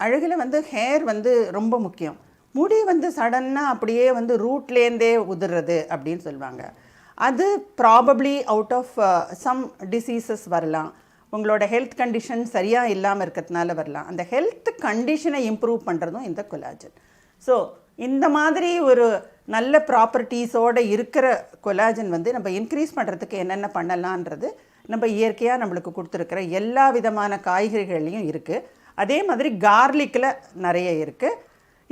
அழகில் வந்து ஹேர் வந்து ரொம்ப முக்கியம். முடி வந்து சடனாக அப்படியே வந்து ரூட்லேருந்தே உதிர்றது அப்படின்னு சொல்லுவாங்க. அது probably out of some diseases வரலாம். உங்களோட ஹெல்த் கண்டிஷன் சரியாக இல்லாமல் இருக்கிறதுனால வரலாம். அந்த ஹெல்த் கண்டிஷனை இம்ப்ரூவ் பண்ணுறதும் இந்த கொலாஜன். ஸோ இந்த மாதிரி ஒரு நல்ல ப்ராப்பர்ட்டிஸோடு இருக்கிற கொலாஜன் வந்து நம்ம இன்க்ரீஸ் பண்ணுறதுக்கு என்னென்ன பண்ணலான்றது நம்ம இயற்கையாக நம்மளுக்கு கொடுத்துருக்கிற எல்லா விதமான காய்கறிகள்லையும் இருக்குது. அதே மாதிரி கார்லிக்கில் நிறைய இருக்குது.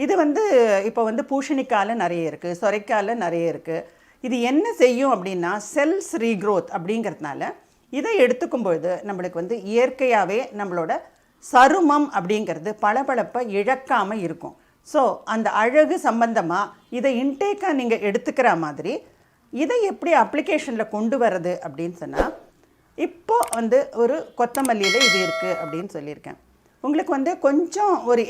இது வந்து இப்போ வந்து பூசணிக்காயில் நிறைய இருக்குது, சொரைக்காயில் நிறைய இருக்குது. இது என்ன செய்யும் அப்படின்னா செல்ஸ் ரீக்ரோத் அப்படிங்கிறதுனால இதை எடுத்துக்கும்பொழுது நம்மளுக்கு வந்து இயற்கையாகவே நம்மளோட சருமம் அப்படிங்கிறது பளபளப்பை இழக்காமல் இருக்கும். ஸோ அந்த அழகு சம்பந்தமாக இதை இன்டேக்காக நீங்கள் எடுத்துக்கிற மாதிரி இதை எப்படி அப்ளிகேஷனில் கொண்டு வர்றது அப்படின்னு சொன்னால், இப்போது வந்து ஒரு கொத்தமல்லியில் இது இருக்குது அப்படின்னு சொல்லியிருக்கேன். உங்களுக்கு வந்து கொஞ்சம் ஒரு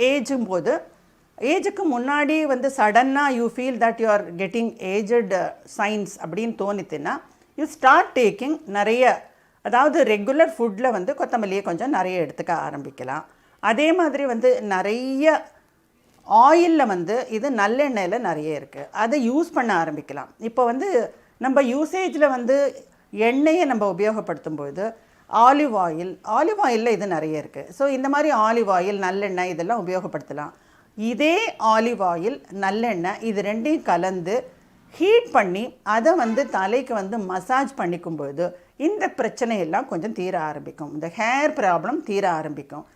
ஏஜுக்கு முன்னாடி வந்து சடன்னாக you feel that you are getting aged signs அப்படின்னு தோணித்துன்னா யூ ஸ்டார்ட் டேக்கிங் நிறைய, அதாவது ரெகுலர் ஃபுட்டில் வந்து கொத்தமல்லியை கொஞ்சம் நிறைய எடுத்துக்க ஆரம்பிக்கலாம். அதே மாதிரி வந்து நிறைய ஆயிலில் வந்து இது நல்லெண்ணெயில் நிறைய இருக்குது, அதை யூஸ் பண்ண ஆரம்பிக்கலாம். இப்போ வந்து நம்ம யூசேஜில் வந்து எண்ணெயை நம்ம உபயோகப்படுத்தும்போது ஆலிவ் ஆயிலில் இது நிறைய இருக்குது. ஸோ இந்த மாதிரி ஆலிவ் ஆயில், நல்லெண்ணெய் இதெல்லாம் உபயோகப்படுத்தலாம். இதே ஆலிவ் ஆயில், நல்லெண்ணெய் இது ரெண்டையும் கலந்து ஹீட் பண்ணி அதை வந்து தலைக்கு வந்து மசாஜ் பண்ணிக்கும்போது இந்த பிரச்சனையெல்லாம் கொஞ்சம் தீர ஆரம்பிக்கும். இந்த ஹேர் ப்ராப்ளம் தீர ஆரம்பிக்கும்.